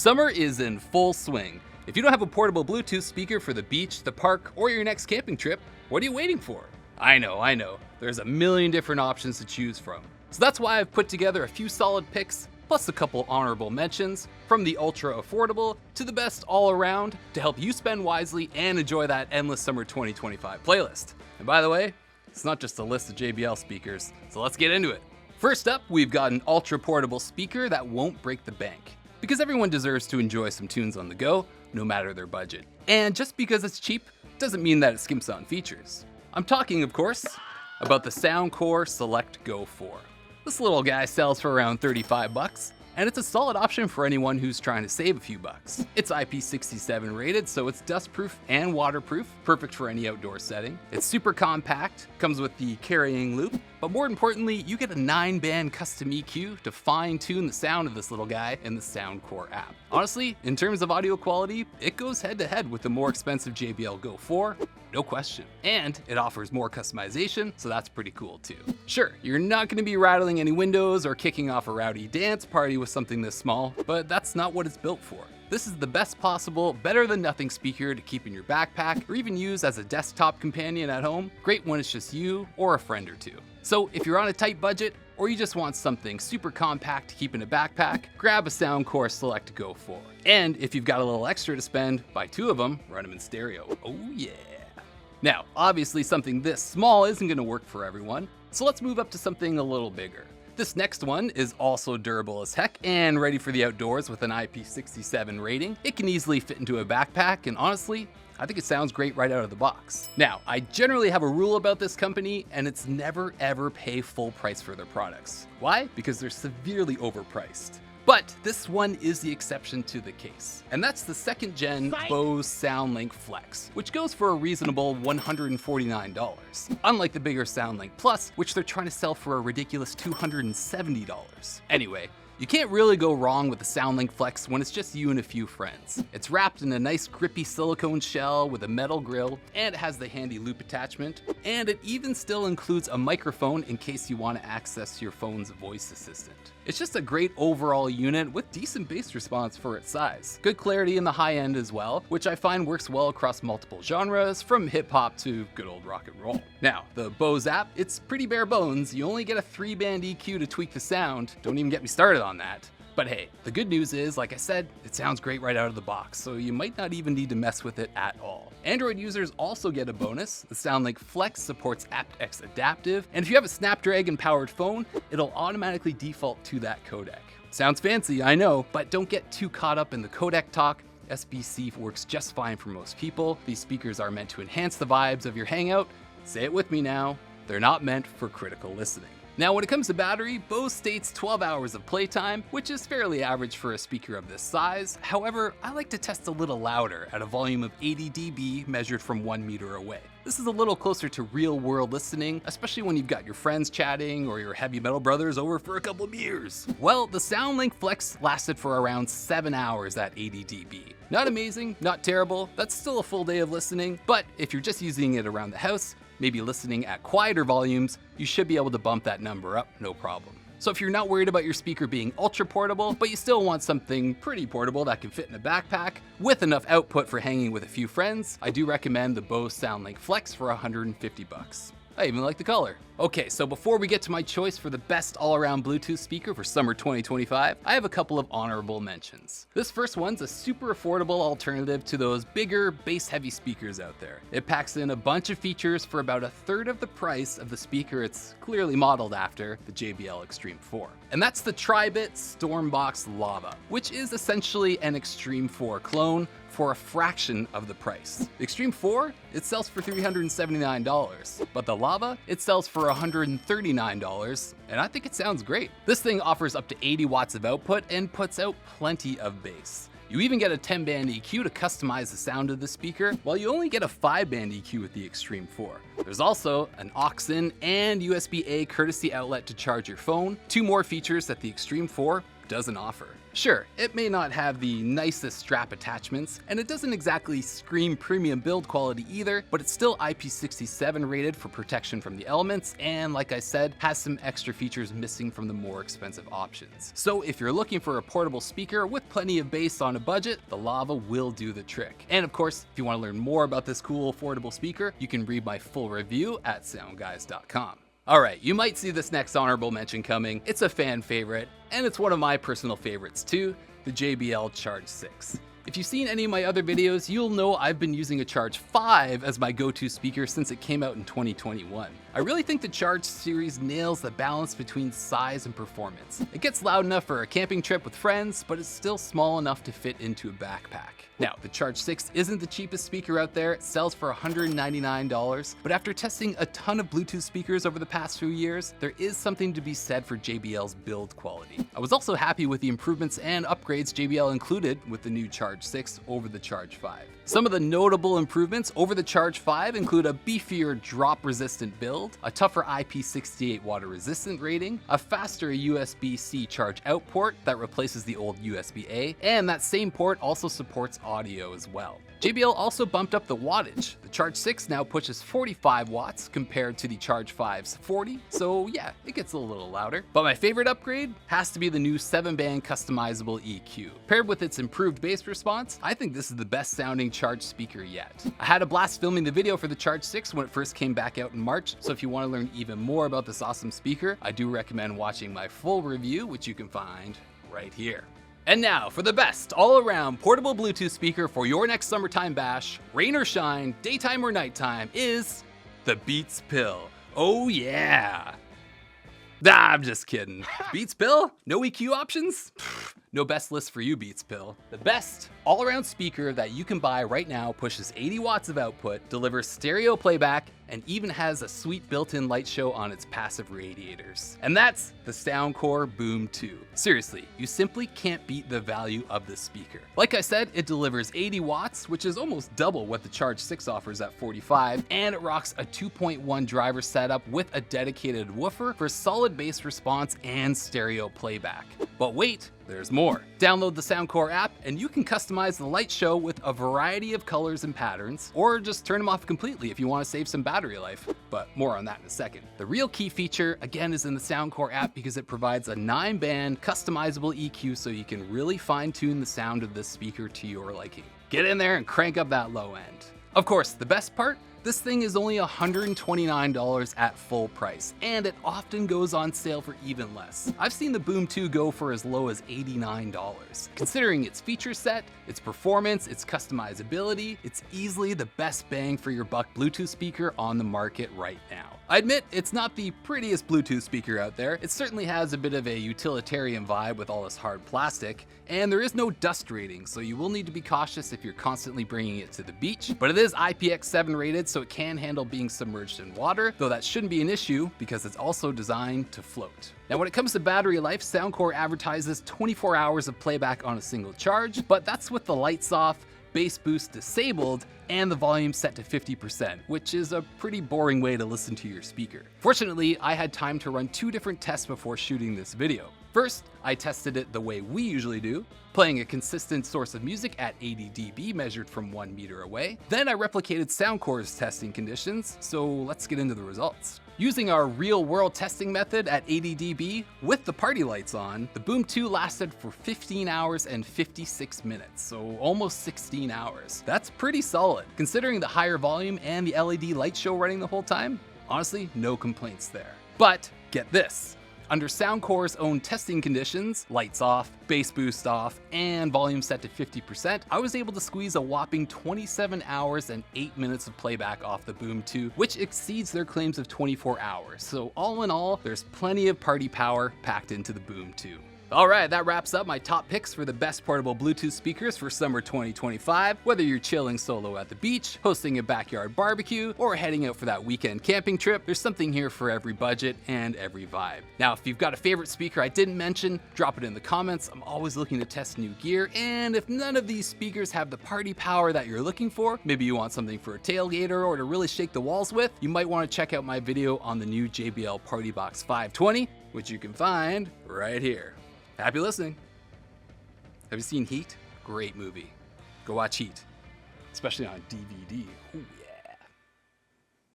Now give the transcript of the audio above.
Summer is in full swing. If you don't have a portable Bluetooth speaker for the beach, the park, or your next camping trip, what are you waiting for? I know. There's a million different options to choose from. So that's why I've put together a few solid picks, plus a couple honorable mentions, from the ultra affordable to the best all around, to help you spend wisely and enjoy that endless summer 2025 playlist. And by the way, it's not just a list of JBL speakers, so let's get into it. First up, we've got an ultra portable speaker that won't break the bank. Because everyone deserves to enjoy some tunes on the go, no matter their budget. And just because it's cheap, doesn't mean that it skimps on features. I'm talking, of course, about the SoundCore Select Go 4. This little guy sells for around 35 bucks, and it's a solid option for anyone who's trying to save a few bucks. It's IP67 rated, so it's dustproof and waterproof, perfect for any outdoor setting. It's super compact, comes with the carrying loop, but more importantly, you get a 9-band custom EQ to fine-tune the sound of this little guy in the SoundCore app. Honestly, in terms of audio quality, it goes head-to-head with the more expensive JBL Go 4, no question. And it offers more customization, so that's pretty cool too. Sure, you're not going to be rattling any windows or kicking off a rowdy dance party with something this small, but that's not what it's built for. This is the best possible, better than nothing speaker to keep in your backpack or even use as a desktop companion at home. Great when it's just you or a friend or two. So if you're on a tight budget, or you just want something super compact to keep in a backpack, grab a SoundCore Select Go 4. And if you've got a little extra to spend, buy 2 of them, run them in stereo. Oh yeah. Now, obviously something this small isn't going to work for everyone, so let's move up to something a little bigger. This next one is also durable as heck and ready for the outdoors with an IP67 rating. It can easily fit into a backpack, and honestly, I think it sounds great right out of the box. Now, I generally have a rule about this company, and it's never ever pay full price for their products. Why? Because they're severely overpriced. But this one is the exception to the case. And that's the 2nd gen Bose SoundLink Flex, which goes for a reasonable $149. Unlike the bigger SoundLink Plus, which they're trying to sell for a ridiculous $270. Anyway, you can't really go wrong with the SoundLink Flex when it's just you and a few friends. It's wrapped in a nice grippy silicone shell with a metal grill, and it has the handy loop attachment, and it even still includes a microphone in case you want to access your phone's voice assistant. It's just a great overall unit with decent bass response for its size. Good clarity in the high end as well, which I find works well across multiple genres, from hip-hop to good old rock and roll. Now, the Bose app, it's pretty bare bones. You only get a 3-band EQ to tweak the sound. Don't even get me started on that. But hey, the good news is, like I said, it sounds great right out of the box, so you might not even need to mess with it at all. Android users also get a bonus. The SoundLink Flex supports aptX Adaptive, and if you have a Snapdragon-powered phone, it'll automatically default to that codec. Sounds fancy, I know, but don't get too caught up in the codec talk. SBC works just fine for most people. These speakers are meant to enhance the vibes of your hangout. Say it with me now, they're not meant for critical listening. Now, when it comes to battery, Bose states 12 hours of playtime, which is fairly average for a speaker of this size. However, I like to test a little louder at a volume of 80 dB measured from 1 meter away. This is a little closer to real-world listening, especially when you've got your friends chatting or your heavy metal brothers over for a couple beers. Well, the SoundLink Flex lasted for around 7 hours at 80 dB. Not amazing, not terrible, that's still a full day of listening, but if you're just using it around the house, maybe listening at quieter volumes, you should be able to bump that number up, no problem. So if you're not worried about your speaker being ultra portable, but you still want something pretty portable that can fit in a backpack with enough output for hanging with a few friends, I do recommend the Bose SoundLink Flex for 150 bucks. I even like the color. Okay, so before we get to my choice for the best all-around Bluetooth speaker for summer 2025, I have a couple of honorable mentions. This first one's a super affordable alternative to those bigger, bass-heavy speakers out there. It packs in a bunch of features for about 1/3 of the price of the speaker it's clearly modeled after, the JBL Extreme 4. And that's the Tribit Stormbox Lava, which is essentially an Extreme 4 clone for a fraction of the price. The Extreme 4, it sells for $379, but the Lava, it sells for $139, and I think it sounds great. This thing offers up to 80 watts of output and puts out plenty of bass. You even get a 10-band EQ to customize the sound of the speaker, while you only get a 5-band EQ with the Extreme 4. There's also an aux-in and USB-A courtesy outlet to charge your phone, 2 more features that the Extreme 4 doesn't offer. Sure, it may not have the nicest strap attachments, and it doesn't exactly scream premium build quality either, but it's still IP67 rated for protection from the elements, and like I said, has some extra features missing from the more expensive options. So if you're looking for a portable speaker with plenty of bass on a budget, the Lava will do the trick. And of course, if you want to learn more about this cool affordable speaker, you can read my full review at SoundGuys.com. Alright, you might see this next honorable mention coming. It's a fan favorite, and it's one of my personal favorites too, the JBL Charge 6. If you've seen any of my other videos, you'll know I've been using a Charge 5 as my go-to speaker since it came out in 2021. I really think the Charge series nails the balance between size and performance. It gets loud enough for a camping trip with friends, but it's still small enough to fit into a backpack. Now, the Charge 6 isn't the cheapest speaker out there. It sells for $199, but after testing a ton of Bluetooth speakers over the past few years, there is something to be said for JBL's build quality. I was also happy with the improvements and upgrades JBL included with the new Charge 6 over the Charge 5. Some of the notable improvements over the Charge 5 include a beefier drop-resistant build, a tougher IP68 water-resistant rating, a faster USB-C charge out port that replaces the old USB-A, and that same port also supports audio as well. JBL also bumped up the wattage. The Charge 6 now pushes 45 watts compared to the Charge 5's 40, so yeah, it gets a little louder. But my favorite upgrade has to be the new 7-band customizable EQ. Paired with its improved bass response, I think this is the best sounding Charge speaker yet. I had a blast filming the video for the Charge 6 when it first came back out in March, so if you want to learn even more about this awesome speaker, I do recommend watching my full review, which you can find right here. And now for the best all-around portable Bluetooth speaker for your next summertime bash, rain or shine, daytime or nighttime, is the Beats Pill. Oh yeah! I'm just kidding. Beats Pill? No EQ options? No best list for you, Beats Pill. The best all-around speaker that you can buy right now pushes 80 watts of output, delivers stereo playback, and even has a sweet built-in light show on its passive radiators. And that's the Soundcore Boom 2. Seriously, you simply can't beat the value of this speaker. Like I said, it delivers 80 watts, which is almost double what the Charge 6 offers at 45, and it rocks a 2.1 driver setup with a dedicated woofer for solid bass response and stereo playback. But wait, there's more. Download the Soundcore app and you can customize the light show with a variety of colors and patterns, or just turn them off completely if you want to save some battery life, but more on that in a second. The real key feature, again, is in the Soundcore app because it provides a 9-band customizable EQ so you can really fine-tune the sound of this speaker to your liking. Get in there and crank up that low end. Of course, the best part? This thing is only $129 at full price, and it often goes on sale for even less. I've seen the Boom 2 go for as low as $89. Considering its feature set, its performance, its customizability, it's easily the best bang for your buck Bluetooth speaker on the market right now. I admit it's not the prettiest Bluetooth speaker out there. It certainly has a bit of a utilitarian vibe with all this hard plastic, and there is no dust rating, so you will need to be cautious if you're constantly bringing it to the beach. But it is IPX7 rated, so it can handle being submerged in water, though that shouldn't be an issue because it's also designed to float. Now, when it comes to battery life, Soundcore advertises 24 hours of playback on a single charge, but that's with the lights off, bass boost disabled, and the volume set to 50%, which is a pretty boring way to listen to your speaker. Fortunately, I had time to run 2 different tests before shooting this video. First, I tested it the way we usually do, playing a consistent source of music at 80 dB measured from 1 meter away. Then I replicated Soundcore's testing conditions, so let's get into the results. Using our real-world testing method at 80 dB with the party lights on, the Boom 2 lasted for 15 hours and 56 minutes, so almost 16 hours. That's pretty solid. Considering the higher volume and the LED light show running the whole time, honestly, no complaints there. But get this. Under Soundcore's own testing conditions, lights off, bass boost off, and volume set to 50%, I was able to squeeze a whopping 27 hours and 8 minutes of playback off the Boom 2, which exceeds their claims of 24 hours. So all in all, there's plenty of party power packed into the Boom 2. Alright, that wraps up my top picks for the best portable Bluetooth speakers for summer 2025. Whether you're chilling solo at the beach, hosting a backyard barbecue, or heading out for that weekend camping trip, there's something here for every budget and every vibe. Now, if you've got a favorite speaker I didn't mention, drop it in the comments. I'm always looking to test new gear, and if none of these speakers have the party power that you're looking for, maybe you want something for a tailgater or to really shake the walls with, you might want to check out my video on the new JBL Party Box 520, which you can find right here. Happy listening. Have you seen Heat? Great movie. Go watch Heat, especially on DVD. Ooh.